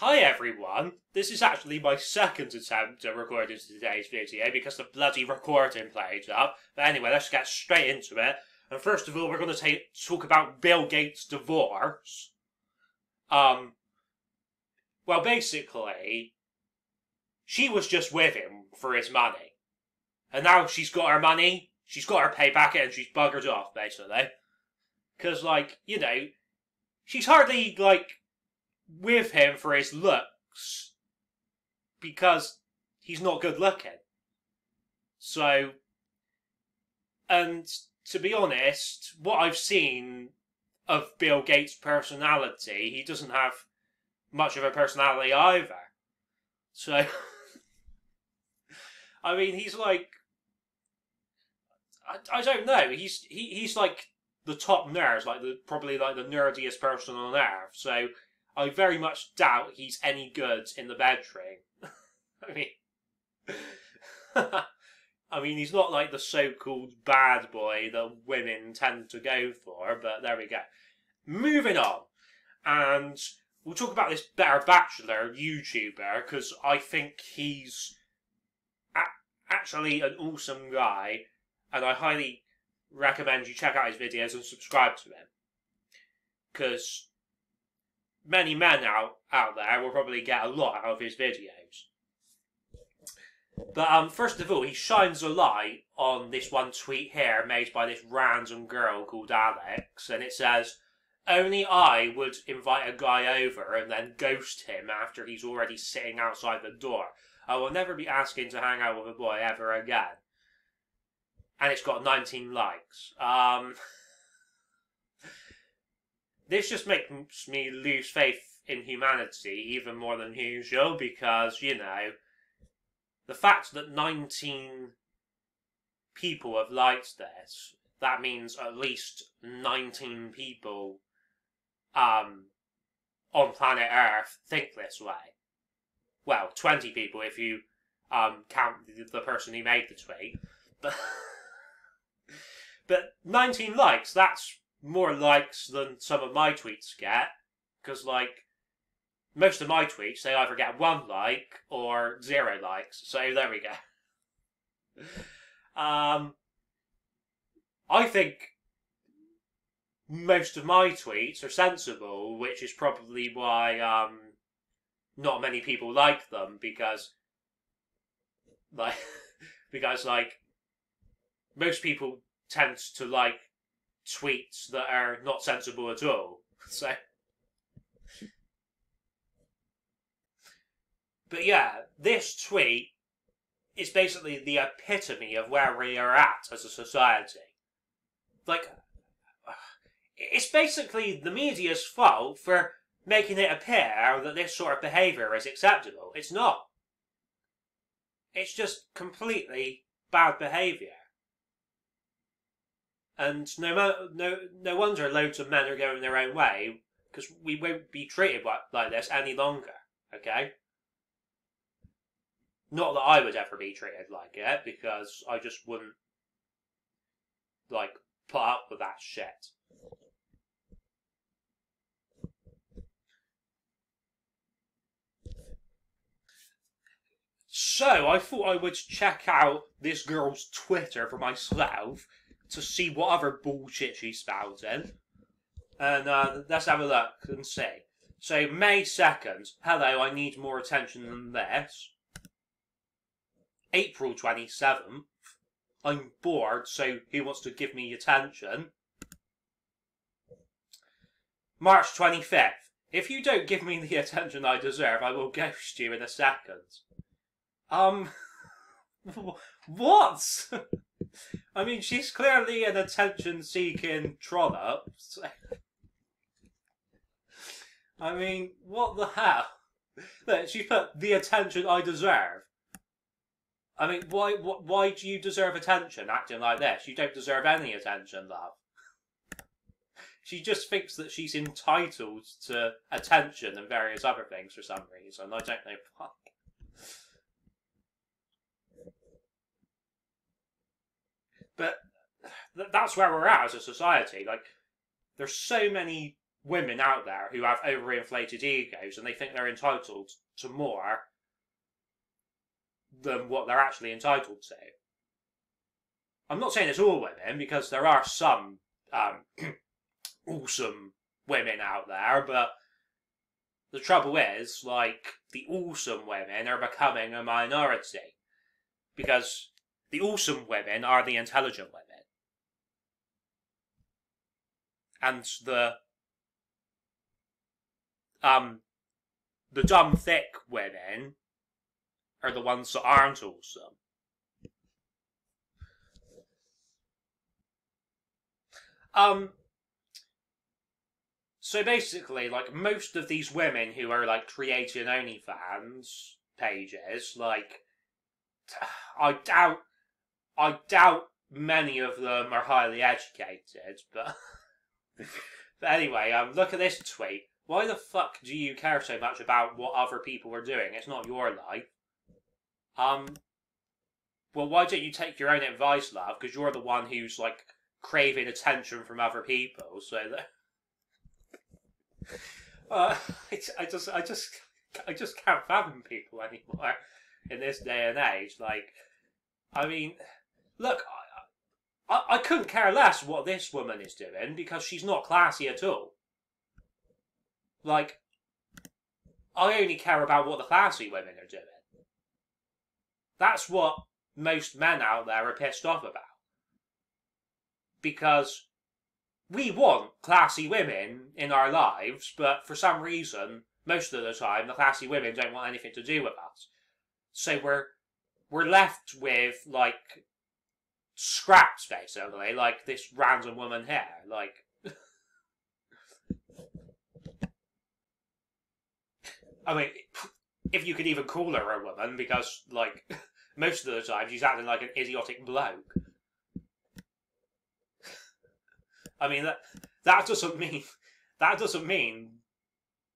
Hi everyone, this is actually my second attempt at recording today's video because the bloody recording played up. But anyway, let's get straight into it. And first of all, we're going to talk about Bill Gates' divorce. Well, basically, she was just with him for his money. And now she's got her money, she's got her payback, and she's buggered off, basically. Because, she's hardly, with him for his looks because he's not good looking. So, and to be honest, what I've seen of Bill Gates' personality, he doesn't have much of a personality either. So, I mean, he's like, I don't know, he's like the top nerd, probably the nerdiest person on earth, so I very much doubt he's any good in the bedroom. I mean, he's not like the so-called bad boy that women tend to go for, but there we go. Moving on, and we'll talk about this Better Bachelor YouTuber, because I think he's actually an awesome guy, and I highly recommend you check out his videos and subscribe to him. Because many men out there will probably get a lot out of his videos. But first of all, he shines a light on this one tweet here made by this random girl called Alex, and it says, "Only I would invite a guy over and then ghost him after he's already sitting outside the door. I will never be asking to hang out with a boy ever again." And it's got 19 likes. This just makes me lose faith in humanity even more than usual because, you know, the fact that 19 people have liked this, that means at least 19 people on planet Earth think this way. Well, 20 people if you count the person who made the tweet. But 19 likes, that's more likes than some of my tweets get, because, most of my tweets, they either get 1 like or 0 likes, so there we go. I think most of my tweets are sensible, which is probably why, not many people like them, because, most people tend to like tweets that are not sensible at all. So, but yeah, this tweet is basically the epitome of where we are at as a society. It's basically the media's fault for making it appear that this sort of behaviour is acceptable. It's not. It's just completely bad behaviour. And no wonder loads of men are going their own way, because we won't be treated like this any longer, okay? Not that I would ever be treated like it, because I just wouldn't, put up with that shit. So, I thought I would check out this girl's Twitter for myself, to see what other bullshit she spouting. And let's have a look and see. So, May 2nd, hello, I need more attention than this. April 27th, I'm bored, so who wants to give me attention? March 25th, if you don't give me the attention I deserve, I will ghost you in a second. What? I mean, she's clearly an attention-seeking trollop. I mean, what the hell? Look, she put the attention I deserve. I mean, why do you deserve attention acting like this? You don't deserve any attention, love. She just thinks that she's entitled to attention and various other things for some reason. I don't know why. But that's where we're at as a society. There's so many women out there who have overinflated egos and they think they're entitled to more than what they're actually entitled to. I'm not saying it's all women, because there are some awesome women out there, but the trouble is, like, the awesome women are becoming a minority. Because the awesome women are the intelligent women. And the dumb, thick women are the ones that aren't awesome. So basically, like, most of these women who are, like, creating OnlyFans pages, like, I doubt many of them are highly educated, but but anyway, look at this tweet. Why the fuck do you care so much about what other people are doing? It's not your life. Well, why don't you take your own advice, love? Because you're the one who's, like, craving attention from other people. So that I just can't fathom people anymore in this day and age. Like, I mean, look, I couldn't care less what this woman is doing, because she's not classy at all. Like, I only care about what the classy women are doing. That's what most men out there are pissed off about. Because we want classy women in our lives, but for some reason, most of the time, the classy women don't want anything to do with us. So we're left with, like, scraps, basically, like this random woman here, like. I mean, if you could even call her a woman, because, like, most of the time she's acting like an idiotic bloke. I mean, that doesn't mean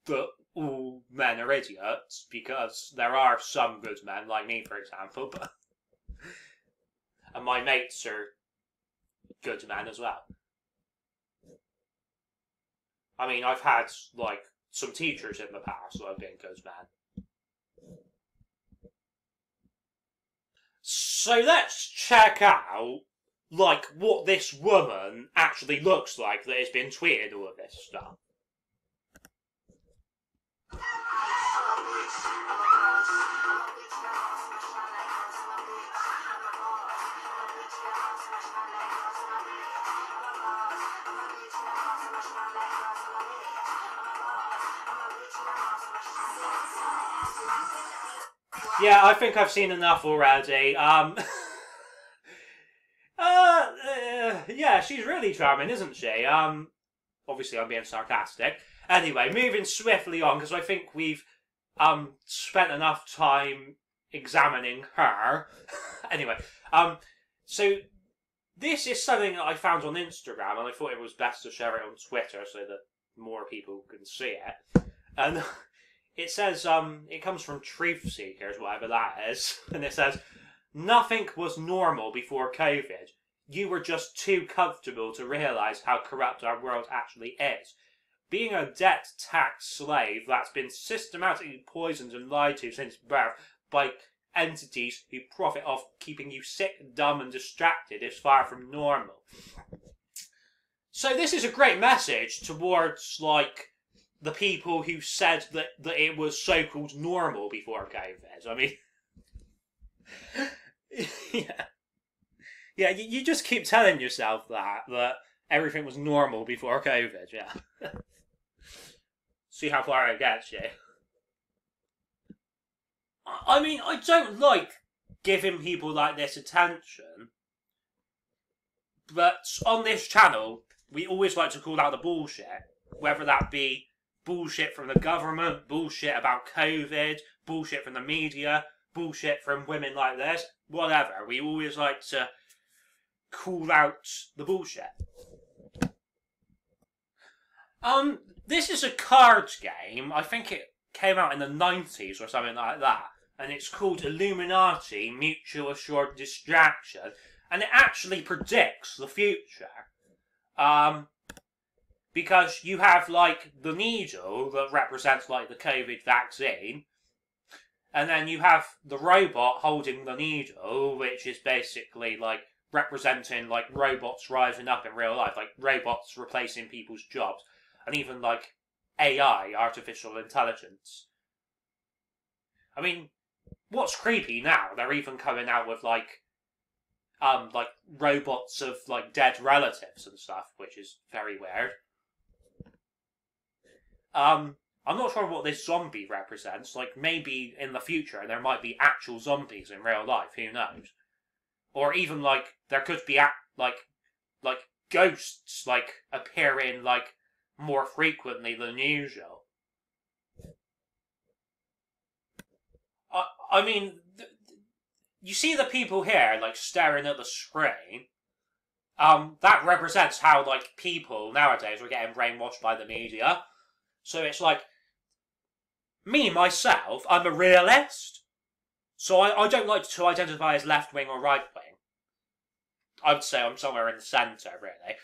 that all men are idiots, because there are some good men, like me, for example, but and my mates are good men as well. I mean, I've had, like, some teachers in the past that have been good men. So let's check out, like, what this woman actually looks like that has been tweeted all of this stuff. Yeah, I think I've seen enough already. Yeah, she's really charming, isn't she? Obviously I'm being sarcastic. Anyway, moving swiftly on, because I think we've, spent enough time examining her. Anyway, so this is something that I found on Instagram, and I thought it was best to share it on Twitter so that more people can see it. And it says, it comes from Truth Seekers, whatever that is, and it says, "Nothing was normal before COVID. You were just too comfortable to realise how corrupt our world actually is. Being a debt-taxed slave that's been systematically poisoned and lied to since birth by entities who profit off keeping you sick, dumb and distracted is far from normal." So this is a great message towards, like, the people who said that it was so-called normal before COVID. I mean, yeah, you just keep telling yourself that everything was normal before COVID, yeah. See how far it gets you. I mean, I don't like giving people like this attention, but on this channel, we always like to call out the bullshit, whether that be bullshit from the government, bullshit about COVID, bullshit from the media, bullshit from women like this, whatever. We always like to call out the bullshit. This is a cards game. I think it came out in the 90s or something like that. And it's called Illuminati Mutual Assured Distraction. And it actually predicts the future. Because you have, like, the needle that represents, like, the COVID vaccine, and then you have the robot holding the needle, which is basically, like, representing, like, robots rising up in real life, like, robots replacing people's jobs, and even, like, AI, artificial intelligence. I mean, what's creepy now, they're even coming out with, like, robots of, like, dead relatives and stuff, which is very weird. I'm not sure what this zombie represents. Like, maybe in the future there might be actual zombies in real life, who knows? Or even, like, there could be, like, ghosts, like, appearing, like, more frequently than usual. I mean, you see the people here, like, staring at the screen? That represents how, like, people nowadays are getting brainwashed by the media. So it's like, me, myself, I'm a realist. So I don't like to identify as left-wing or right-wing. I would say I'm somewhere in the centre, really.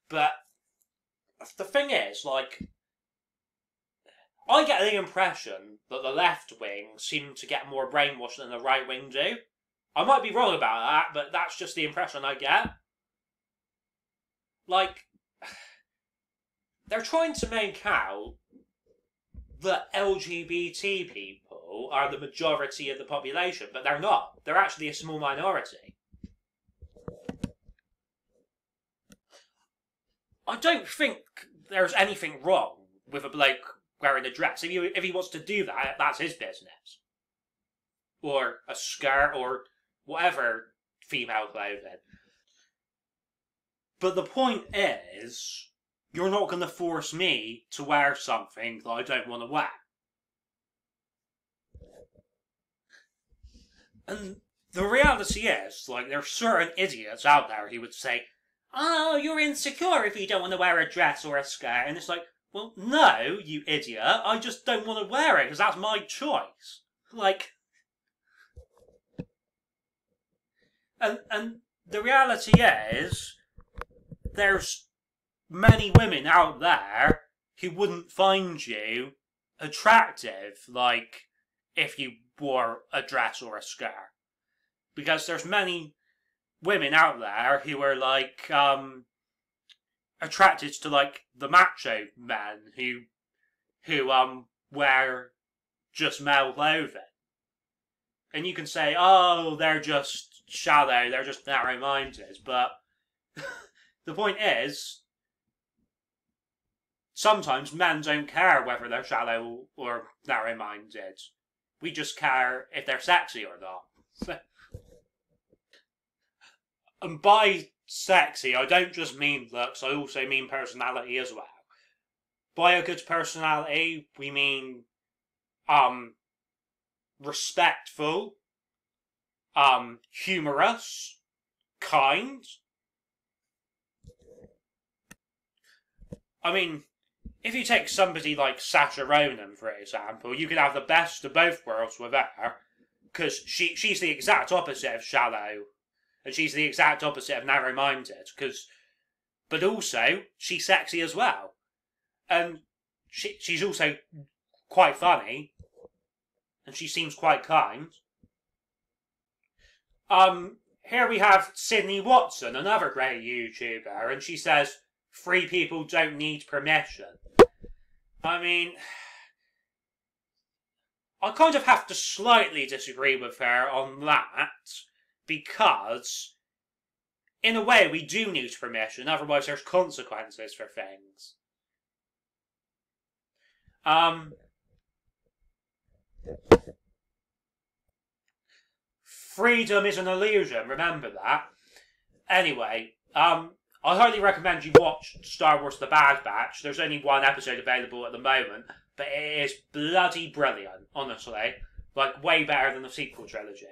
But the thing is, like, I get the impression that the left-wing seem to get more brainwashed than the right-wing do. I might be wrong about that, but that's just the impression I get. Like, they're trying to make out that LGBT people are the majority of the population, but they're not. They're actually a small minority. I don't think there's anything wrong with a bloke wearing a dress. If he wants to do that, that's his business. Or a skirt, or whatever female clothing. But the point is, you're not going to force me to wear something that I don't want to wear. And the reality is, like, there are certain idiots out there who would say, oh, you're insecure if you don't want to wear a dress or a skirt. And it's like, well, no, you idiot. I just don't want to wear it because that's my choice. Like, and the reality is, there's many women out there who wouldn't find you attractive, like, if you wore a dress or a skirt. Because there's many women out there who are, like, attracted to, like, the macho men who wear just male clothing. And you can say, oh, they're just shallow, they're just narrow-minded, but the point is, sometimes men don't care whether they're shallow or narrow-minded. We just care if they're sexy or not. And by sexy, I don't just mean looks, I also mean personality as well. By a good personality, we mean, respectful, humorous, kind. I mean, if you take somebody like Saoirse Ronan, for example, you could have the best of both worlds with her, because she's the exact opposite of shallow, and she's the exact opposite of narrow-minded, but also, she's sexy as well. And she's also quite funny, and she seems quite kind. Here we have Sydney Watson, another great YouTuber, and she says, free people don't need permission. I mean, I kind of have to slightly disagree with her on that, because, in a way, we do need permission, otherwise there's consequences for things. Freedom is an illusion, remember that. Anyway, I highly recommend you watch Star Wars The Bad Batch. There's only one episode available at the moment, but it is bloody brilliant, honestly. Like, way better than the sequel trilogy.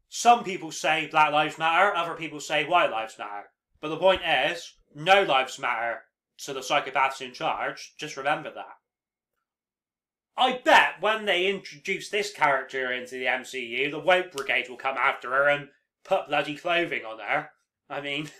Some people say Black Lives Matter, other people say White Lives Matter. But the point is, no lives matter to the psychopaths in charge. Just remember that. I bet when they introduce this character into the MCU, the Woke Brigade will come after her and put bloody clothing on her. I mean...